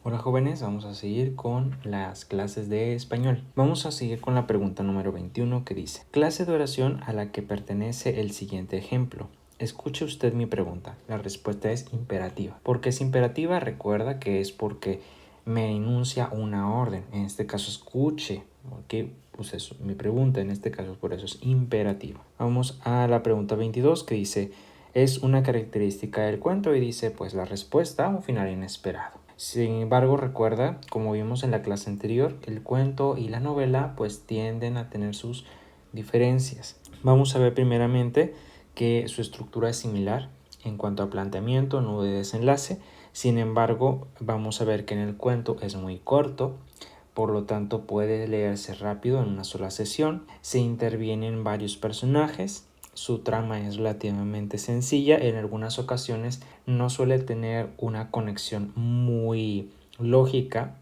Hola jóvenes, vamos a seguir con las clases de español. Vamos a seguir con la pregunta número 21 que dice: clase de oración a la que pertenece el siguiente ejemplo. Escuche usted mi pregunta. La respuesta es imperativa. ¿Por qué es imperativa? Recuerda que es porque me enuncia una orden. En este caso, escuche. ¿Ok? Pues eso, mi pregunta en este caso, por eso es imperativa. Vamos a la pregunta 22 que dice: es una característica del cuento, y dice pues la respuesta, un final inesperado. Sin embargo, recuerda, como vimos en la clase anterior, el cuento y la novela pues tienden a tener sus diferencias. Vamos a ver primeramente que su estructura es similar en cuanto a planteamiento, nudo y desenlace. Sin embargo, vamos a ver que en el cuento es muy corto, por lo tanto puede leerse rápido en una sola sesión. Se intervienen varios personajes. Su trama es relativamente sencilla, en algunas ocasiones no suele tener una conexión muy lógica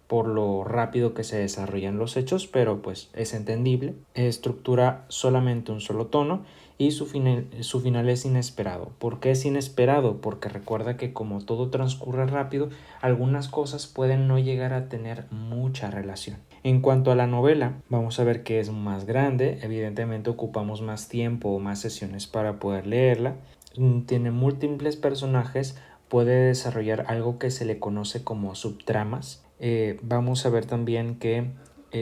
por lo rápido que se desarrollan los hechos, pero pues es entendible. Estructura solamente un solo tono y su final es inesperado. ¿Por qué es inesperado? Porque recuerda que como todo transcurre rápido, algunas cosas pueden no llegar a tener mucha relación. En cuanto a la novela, vamos a ver que es más grande, evidentemente ocupamos más tiempo o más sesiones para poder leerla. Tiene múltiples personajes, puede desarrollar algo que se le conoce como subtramas. Vamos a ver también que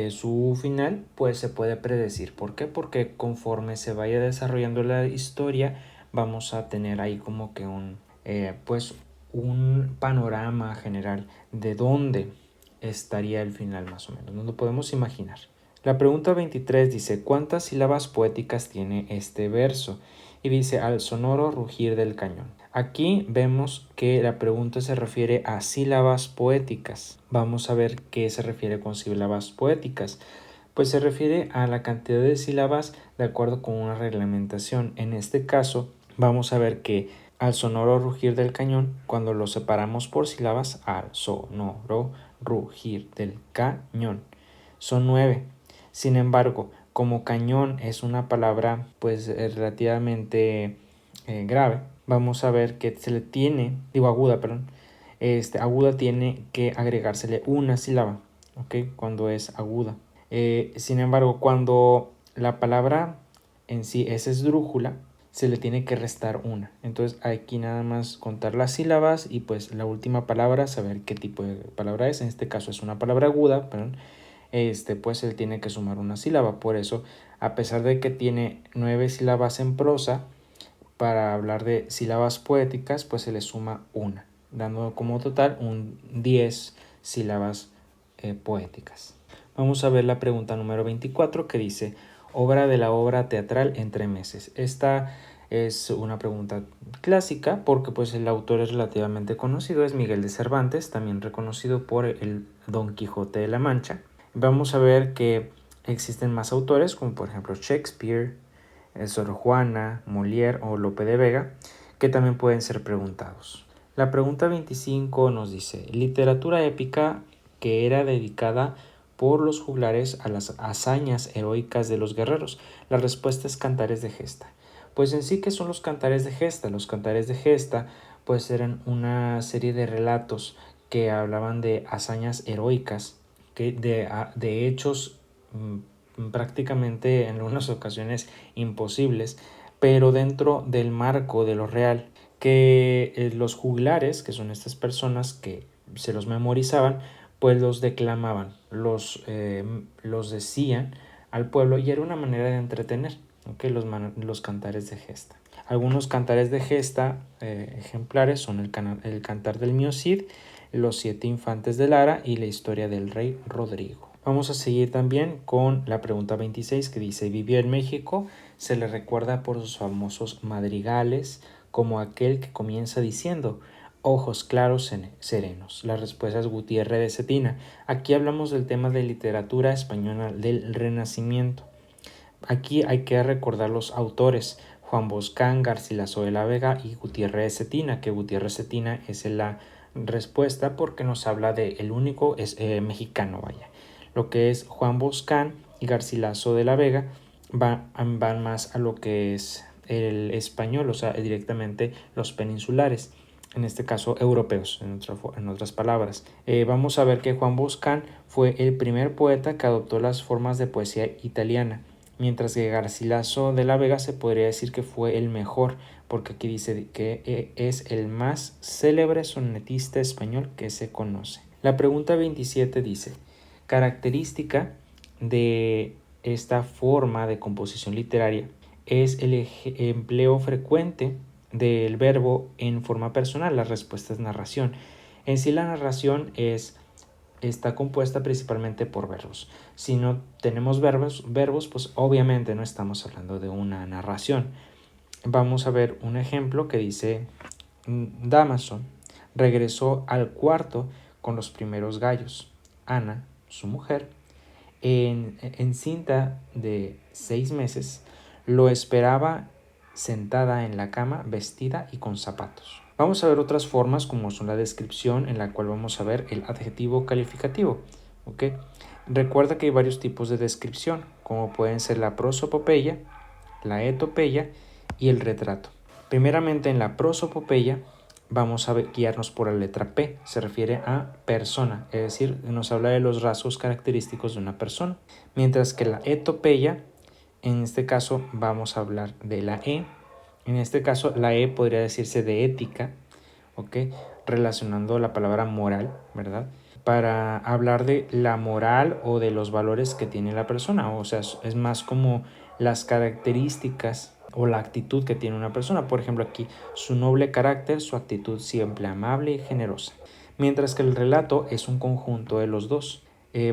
su final pues se puede predecir. ¿Por qué? Porque conforme se vaya desarrollando la historia vamos a tener ahí como que un panorama general de dónde estaría el final más o menos. No lo podemos imaginar. La pregunta 23 dice: ¿cuántas sílabas poéticas tiene este verso? Y dice: al sonoro rugir del cañón. Aquí vemos que la pregunta se refiere a sílabas poéticas. Vamos a ver qué se refiere con sílabas poéticas. Pues se refiere a la cantidad de sílabas de acuerdo con una reglamentación. En este caso, vamos a ver que al sonoro rugir del cañón, cuando lo separamos por sílabas, al sonoro rugir del cañón, son 9. Sin embargo, como cañón es una palabra pues relativamente grave, vamos a ver que se le tiene, aguda, perdón, aguda tiene que agregársele una sílaba, ¿ok? Cuando es aguda. Sin embargo, cuando la palabra en sí es esdrújula, se le tiene que restar una. Entonces aquí nada más contar las sílabas y pues la última palabra, saber qué tipo de palabra es. En este caso es una palabra aguda, perdón. Pues se le tiene que sumar una sílaba. Por eso, a pesar de que tiene 9 sílabas en prosa, para hablar de sílabas poéticas, pues se le suma una, dando como total un 10 sílabas poéticas. Vamos a ver la pregunta número 24 que dice: obra de la obra teatral entre meses. Esta es una pregunta clásica porque pues el autor es relativamente conocido, es Miguel de Cervantes, también reconocido por el Don Quijote de la Mancha. Vamos a ver que existen más autores como por ejemplo Shakespeare, Sor Juana, Molière o Lope de Vega, que también pueden ser preguntados. La pregunta 25 nos dice: literatura épica que era dedicada por los juglares a las hazañas heroicas de los guerreros. La respuesta es Cantares de Gesta. Pues en sí, ¿qué son los Cantares de Gesta? Los Cantares de Gesta pues eran una serie de relatos que hablaban de hazañas heroicas, de hechos prácticamente en algunas ocasiones imposibles, pero dentro del marco de lo real, que los juglares, que son estas personas que se los memorizaban, pues los declamaban, los decían al pueblo, y era una manera de entretener, ¿okay? Los cantares de gesta. Algunos cantares de gesta ejemplares son el cantar del Mío Cid, los 7 infantes de Lara y la historia del rey Rodrigo. Vamos a seguir también con la pregunta 26 que dice: vivió en México, se le recuerda por sus famosos madrigales, como aquel que comienza diciendo: ojos claros serenos. La respuesta es Gutiérrez de Cetina. Aquí hablamos del tema de literatura española del Renacimiento. Aquí hay que recordar los autores: Juan Boscán, Garcilaso de la Vega y Gutiérrez de Cetina, que Gutiérrez de Cetina es la respuesta porque nos habla de el único mexicano, vaya. Lo que es Juan Boscán y Garcilaso de la Vega van más a lo que es el español, o sea, directamente los peninsulares. en este caso europeos, en otras palabras. Vamos a ver que Juan Boscán fue el primer poeta que adoptó las formas de poesía italiana, mientras que Garcilaso de la Vega se podría decir que fue el mejor, porque aquí dice que es el más célebre sonetista español que se conoce. La pregunta 27 dice, característica de esta forma de composición literaria es el empleo frecuente del verbo en forma personal. La respuesta es narración. En sí la narración está compuesta principalmente por verbos. Si no tenemos verbos, pues obviamente no estamos hablando de una narración. Vamos a ver un ejemplo que dice, Damaso regresó al cuarto con los primeros gallos. Ana, su mujer, encinta de 6 meses, lo esperaba sentada en la cama, vestida y con zapatos. Vamos a ver otras formas como son la descripción, en la cual vamos a ver el adjetivo calificativo. ¿Ok? Recuerda que hay varios tipos de descripción, como pueden ser la prosopopeya, la etopeya y el retrato. Primeramente, en la prosopopeya vamos a guiarnos por la letra P, se refiere a persona, es decir, nos habla de los rasgos característicos de una persona, mientras que la etopeya, en este caso vamos a hablar de la E, en este caso la E podría decirse de ética, ¿ok? Relacionando la palabra moral, ¿verdad? Para hablar de la moral o de los valores que tiene la persona, o sea, es más como las características o la actitud que tiene una persona. Por ejemplo, aquí su noble carácter, su actitud siempre amable y generosa. Mientras que el relato es un conjunto de los dos.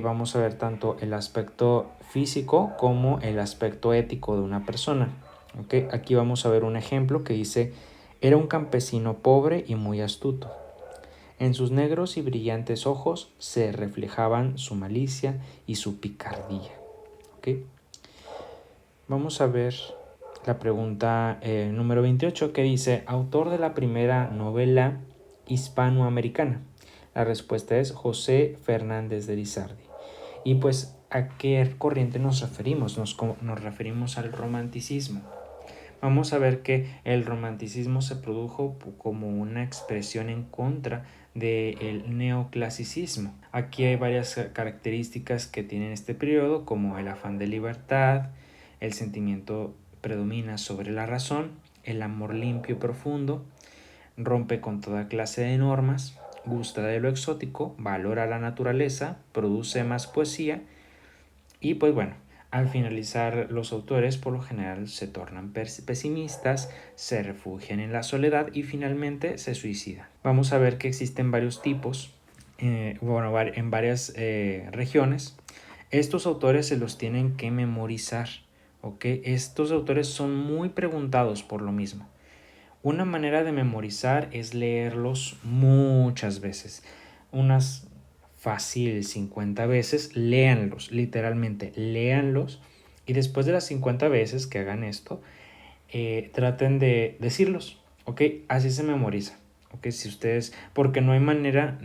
Vamos a ver tanto el aspecto físico como el aspecto ético de una persona. ¿Okay? Aquí vamos a ver un ejemplo que dice, era un campesino pobre y muy astuto. En sus negros y brillantes ojos se reflejaban su malicia y su picardía. ¿Okay? Vamos a ver la pregunta número 28 que dice, autor de la primera novela hispanoamericana. La respuesta es José Fernández de Lizardi. Y pues, ¿a qué corriente nos referimos? Nos referimos al romanticismo. Vamos a ver que el romanticismo se produjo como una expresión en contra del neoclasicismo. Aquí hay varias características que tienen este periodo, como el afán de libertad, el sentimiento predomina sobre la razón, el amor limpio y profundo, rompe con toda clase de normas, gusta de lo exótico, valora la naturaleza, produce más poesía y pues bueno, al finalizar los autores por lo general se tornan pesimistas, se refugian en la soledad y finalmente se suicidan. Vamos a ver que existen varios tipos, en varias regiones. Estos autores se los tienen que memorizar, ¿ok? Estos autores son muy preguntados por lo mismo. Una manera de memorizar es leerlos muchas veces, unas fácil 50 veces, léanlos, literalmente, léanlos y después de las 50 veces que hagan esto, traten de decirlos, ¿ok? Así se memoriza, ¿ok? Si ustedes, porque no hay manera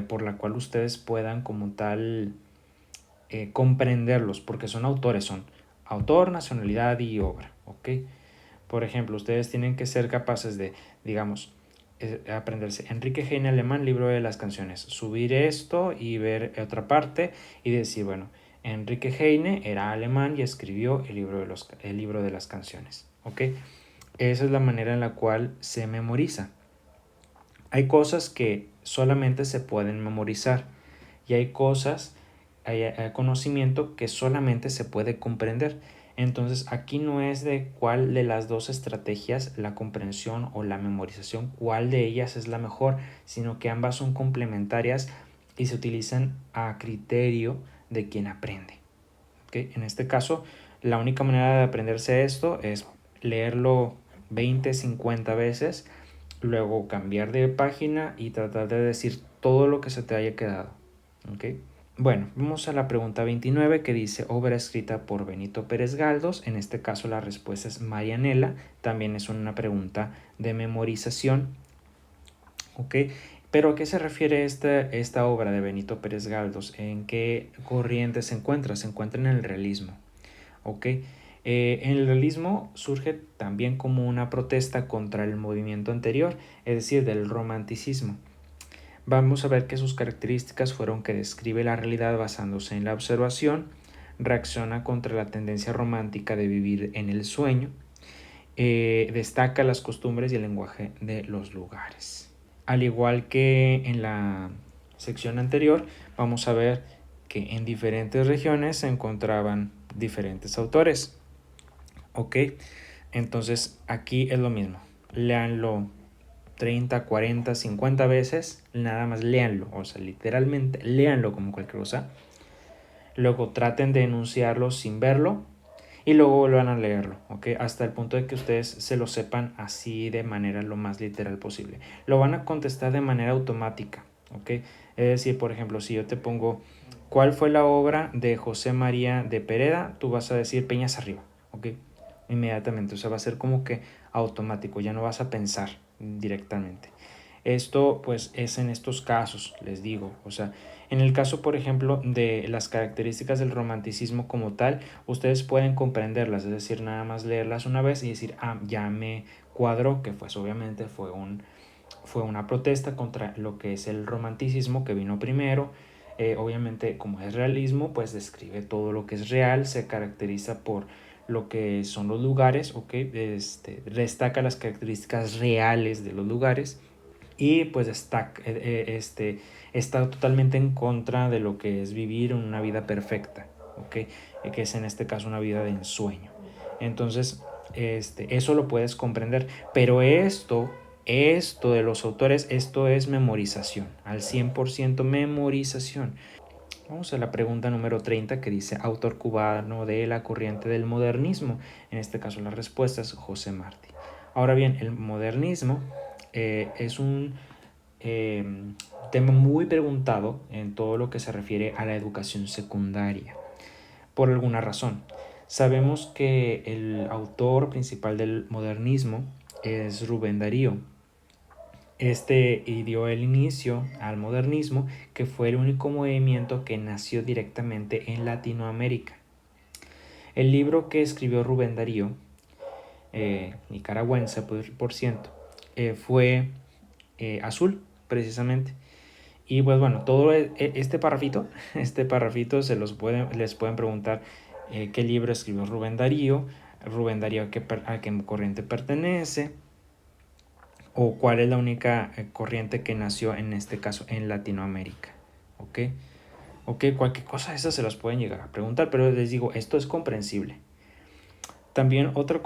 por la cual ustedes puedan como tal comprenderlos, porque son autores, son autor, nacionalidad y obra, ¿ok? Por ejemplo, ustedes tienen que ser capaces de, digamos, aprenderse Enrique Heine alemán, libro de las canciones, subir esto y ver otra parte y decir, bueno, Enrique Heine era alemán y escribió el libro de las canciones, ¿ok? Esa es la manera en la cual se memoriza. Hay cosas que solamente se pueden memorizar y hay cosas, hay conocimiento que solamente se puede comprender. Entonces aquí no es de cuál de las dos estrategias, la comprensión o la memorización, cuál de ellas es la mejor, sino que ambas son complementarias y se utilizan a criterio de quien aprende. ¿Okay? En este caso, la única manera de aprenderse esto es leerlo 20, 50 veces, luego cambiar de página y tratar de decir todo lo que se te haya quedado. ¿Okay? Bueno, vamos a la pregunta 29 que dice obra escrita por Benito Pérez Galdós. En este caso la respuesta es Marianela. También es una pregunta de memorización. ¿Ok? Pero ¿a qué se refiere esta obra de Benito Pérez Galdós? ¿En qué corriente se encuentra? Se encuentra en el realismo. ¿Ok? El realismo surge también como una protesta contra el movimiento anterior, es decir, del romanticismo. Vamos a ver que sus características fueron que describe la realidad basándose en la observación, reacciona contra la tendencia romántica de vivir en el sueño, destaca las costumbres y el lenguaje de los lugares. Al igual que en la sección anterior, vamos a ver que en diferentes regiones se encontraban diferentes autores. Ok, entonces aquí es lo mismo. Léanlo 30, 40, 50 veces, nada más léanlo, o sea, literalmente léanlo como cualquier cosa. Luego traten de enunciarlo sin verlo y luego vuelvan a leerlo, ¿ok? Hasta el punto de que ustedes se lo sepan así de manera lo más literal posible. Lo van a contestar de manera automática, ¿ok? Es decir, por ejemplo, si yo te pongo ¿cuál fue la obra de José María de Pereda? Tú vas a decir Peñas arriba, ¿ok? Inmediatamente, o sea, va a ser como que automático, ya no vas a pensar directamente. Esto pues es en estos casos, les digo, o sea, en el caso por ejemplo de las características del romanticismo como tal, ustedes pueden comprenderlas, es decir, nada más leerlas una vez y decir, ah, ya me cuadró, que pues obviamente fue una protesta contra lo que es el romanticismo que vino primero. Obviamente como es realismo pues describe todo lo que es real, se caracteriza por lo que son los lugares, ¿ok? Destaca las características reales de los lugares y pues está totalmente en contra de lo que es vivir una vida perfecta, ¿ok? Que es en este caso una vida de ensueño. Entonces, eso lo puedes comprender, pero esto de los autores, esto es memorización, al 100% memorización. Vamos a la pregunta número 30 que dice autor cubano de la corriente del modernismo. En este caso la respuesta es José Martí. Ahora bien, el modernismo es un eh, tema muy preguntado en todo lo que se refiere a la educación secundaria, por alguna razón. Sabemos que el autor principal del modernismo es Rubén Darío. Dio el inicio al modernismo, que fue el único movimiento que nació directamente en Latinoamérica. El libro que escribió Rubén Darío, nicaragüense por ciento, fue Azul, precisamente. Y pues bueno, todo este parrafito, este parrafito les pueden preguntar qué libro escribió Rubén Darío a qué corriente pertenece, o cuál es la única corriente que nació en este caso en Latinoamérica. ¿Ok? Ok, cualquier cosa de esas se las pueden llegar a preguntar, pero les digo, esto es comprensible. También otro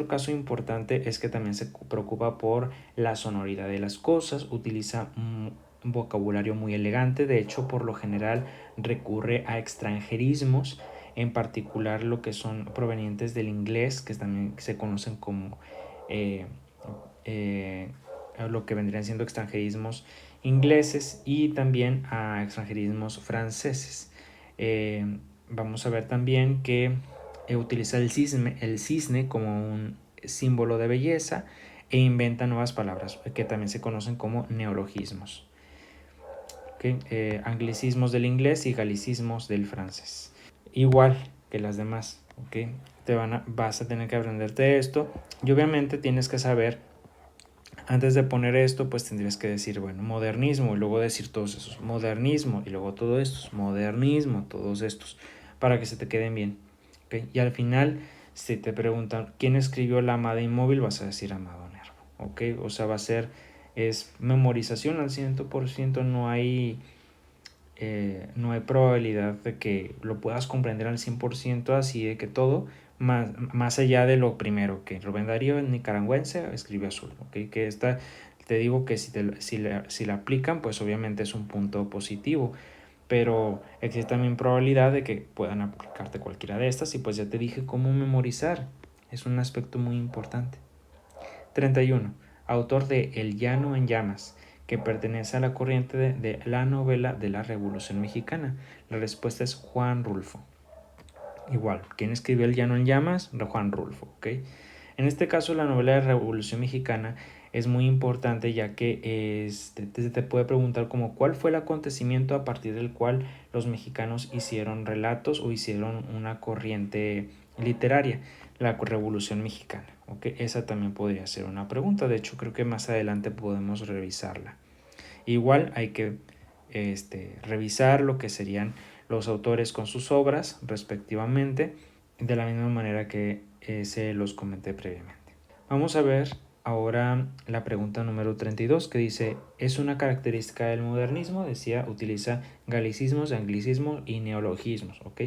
caso importante es que también se preocupa por la sonoridad de las cosas, utiliza un vocabulario muy elegante, de hecho por lo general recurre a extranjerismos, en particular lo que son provenientes del inglés, que también se conocen como eh, eh, lo que vendrían siendo extranjerismos ingleses y también a extranjerismos franceses. Vamos a ver también que utiliza el cisne como un símbolo de belleza e inventa nuevas palabras que también se conocen como neologismos. Anglicismos del inglés y galicismos del francés. Igual que las demás. Vas a tener que aprenderte esto y obviamente tienes que saber, antes de poner esto, pues tendrías que decir, bueno, modernismo, y luego decir todos esos, modernismo, y luego todo esto, modernismo, todos estos, para que se te queden bien. ¿Okay? Y al final, si te preguntan quién escribió La Amada Inmóvil, vas a decir Amado Nervo. ¿Ok? O sea, es memorización al 100%, no hay probabilidad de que lo puedas comprender al 100%, así de que todo, más allá de lo primero, que Rubén Darío, nicaragüense, escribió Azul, ¿okay? Que te digo que si la aplican, pues obviamente es un punto positivo, pero existe también probabilidad de que puedan aplicarte cualquiera de estas, y pues ya te dije cómo memorizar, es un aspecto muy importante. 31. Autor de El Llano en Llamas, que pertenece a la corriente de la novela de la Revolución Mexicana. La respuesta es Juan Rulfo. Igual, ¿quién escribió El Llano en Llamas? Juan Rulfo, ¿ok? En este caso, la novela de la Revolución Mexicana es muy importante, ya que te puede preguntar como cuál fue el acontecimiento a partir del cual los mexicanos hicieron relatos o hicieron una corriente literaria. la Revolución Mexicana. ¿Ok? Esa también podría ser una pregunta. De hecho, creo que más adelante podemos revisarla. Igual hay que revisar lo que serían los autores con sus obras respectivamente, de la misma manera que se los comenté previamente. Vamos a ver ahora la pregunta número 32 que dice, ¿es una característica del modernismo? Decía, utiliza galicismos, anglicismos y neologismos, ¿ok?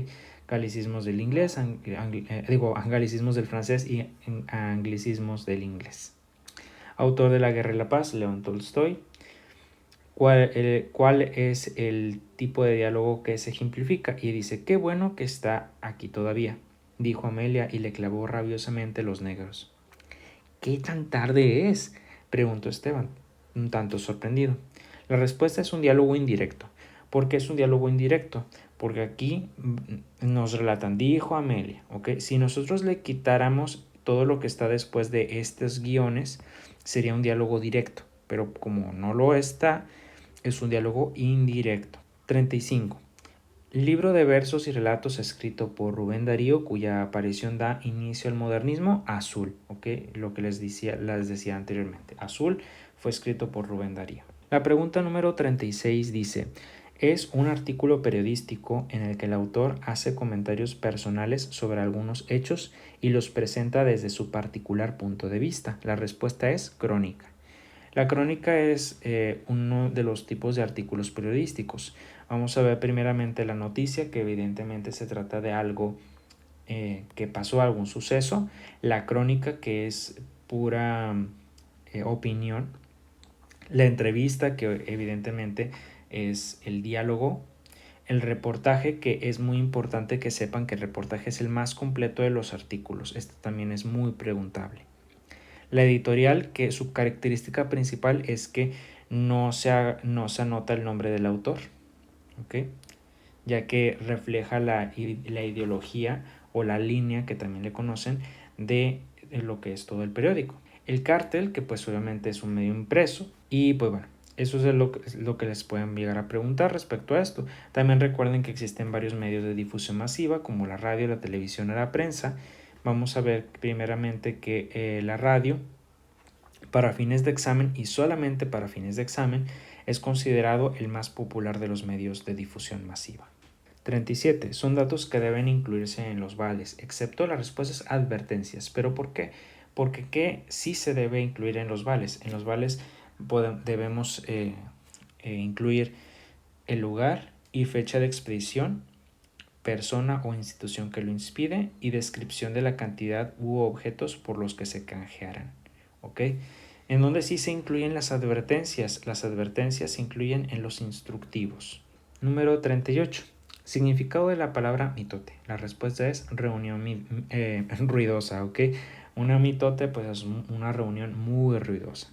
Galicismos del inglés, anglicismos del francés y anglicismos del inglés. Autor de La Guerra y la Paz, León Tolstoy. ¿Cuál es el tipo de diálogo que se ejemplifica? Y dice, qué bueno que está aquí todavía, dijo Amelia y le clavó rabiosamente los negros. ¿Qué tan tarde es?, preguntó Esteban, un tanto sorprendido. La respuesta es un diálogo indirecto. ¿Por qué es un diálogo indirecto? Porque aquí nos relatan, dijo Amelia, ¿ok? Si nosotros le quitáramos todo lo que está después de estos guiones, sería un diálogo directo, pero como no lo está, es un diálogo indirecto. 35. Libro de versos y relatos escrito por Rubén Darío, cuya aparición da inicio al modernismo. Azul, ¿ok? Lo que les decía anteriormente. Azul fue escrito por Rubén Darío. La pregunta número 36 dice, es un artículo periodístico en el que el autor hace comentarios personales sobre algunos hechos y los presenta desde su particular punto de vista. La respuesta es crónica. La crónica es uno de los tipos de artículos periodísticos. Vamos a ver primeramente la noticia, que evidentemente se trata de algo que pasó, algún suceso. La crónica, que es pura opinión. La entrevista, que evidentemente es el diálogo. El reportaje, que es muy importante que sepan que el reportaje es el más completo de los artículos. Este también es muy preguntable. La editorial, que su característica principal es que no se anota el nombre del autor, ¿ok? Ya que refleja la ideología o la línea, que también le conocen, de lo que es todo el periódico. El cartel, que pues obviamente es un medio impreso, y pues bueno, eso es lo que les pueden llegar a preguntar respecto a esto. También recuerden que existen varios medios de difusión masiva, como la radio, la televisión o la prensa. Vamos a ver primeramente que la radio, para fines de examen y solamente para fines de examen, es considerado el más popular de los medios de difusión masiva. 37. Son datos que deben incluirse en los vales, excepto las respuestas advertencias. ¿Pero por qué? Porque ¿qué sí se debe incluir en los vales? En los vales debemos incluir el lugar y fecha de expedición, persona o institución que lo inspide y descripción de la cantidad u objetos por los que se canjearan. ¿Ok? En donde sí se incluyen las advertencias. Las advertencias se incluyen en los instructivos. Número 38. Significado de la palabra mitote. La respuesta es reunión ruidosa, ¿ok? Una mitote pues es una reunión muy ruidosa.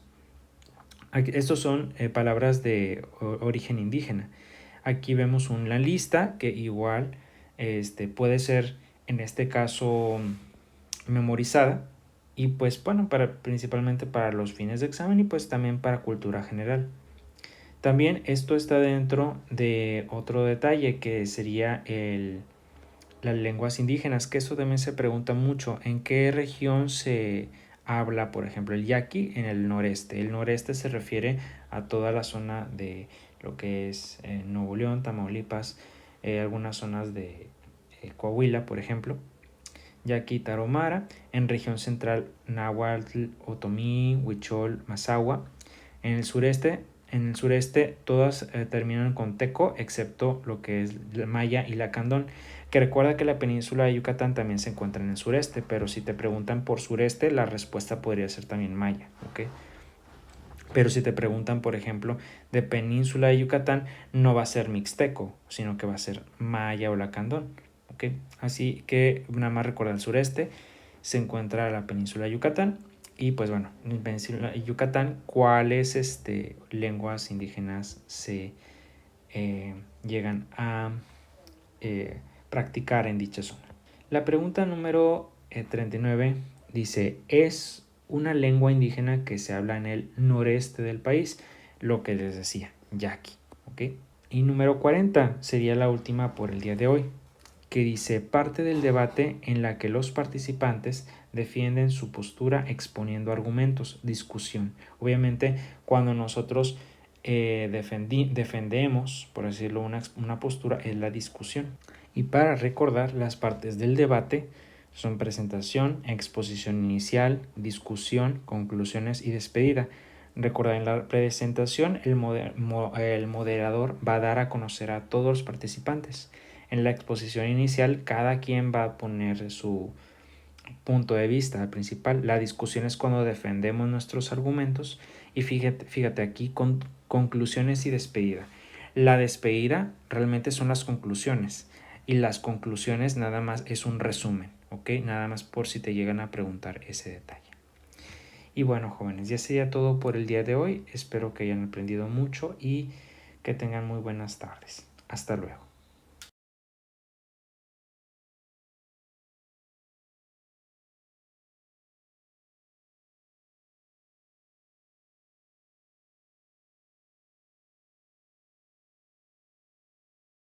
Estos son palabras de origen indígena. Aquí vemos una lista que igual puede ser en este caso memorizada y pues bueno, principalmente para los fines de examen y pues también para cultura general. También esto está dentro de otro detalle que sería las lenguas indígenas, que eso también se pregunta mucho, ¿en qué región se habla, por ejemplo, el yaqui? En el noreste. El noreste se refiere a toda la zona de lo que es Nuevo León, Tamaulipas, algunas zonas de Coahuila, por ejemplo. Yaqui Tarahumara, en región central Nahuatl, Otomí, Huichol, Mazahua. En el sureste todas terminan con teco, excepto lo que es la maya y la candón, que recuerda que la península de Yucatán también se encuentra en el sureste, pero si te preguntan por sureste, la respuesta podría ser también maya, ¿ok? Pero si te preguntan, por ejemplo, de península de Yucatán, no va a ser mixteco, sino que va a ser maya o lacandón, ¿ok? Así que nada más recuerda, el sureste se encuentra la península de Yucatán y pues bueno, en península de Yucatán, ¿cuáles lenguas indígenas se llegan a practicar en dicha zona? La pregunta número 39 dice, ¿es una lengua indígena que se habla en el noreste del país? Lo que les decía, yaqui, ¿ok? Y número 40 sería la última por el día de hoy. que dice parte del debate en la que los participantes defienden su postura exponiendo argumentos, discusión. Obviamente, cuando nosotros defendemos, por decirlo, una postura, es la discusión. Y para recordar, las partes del debate son presentación, exposición inicial, discusión, conclusiones y despedida. Recordar, en la presentación el moderador va a dar a conocer a todos los participantes. En la exposición inicial cada quien va a poner su punto de vista principal. La discusión es cuando defendemos nuestros argumentos y fíjate aquí con conclusiones y despedida. La despedida realmente son las conclusiones y las conclusiones nada más es un resumen, ¿ok? Nada más por si te llegan a preguntar ese detalle. Y bueno, jóvenes, ya sería todo por el día de hoy. Espero que hayan aprendido mucho y que tengan muy buenas tardes. Hasta luego.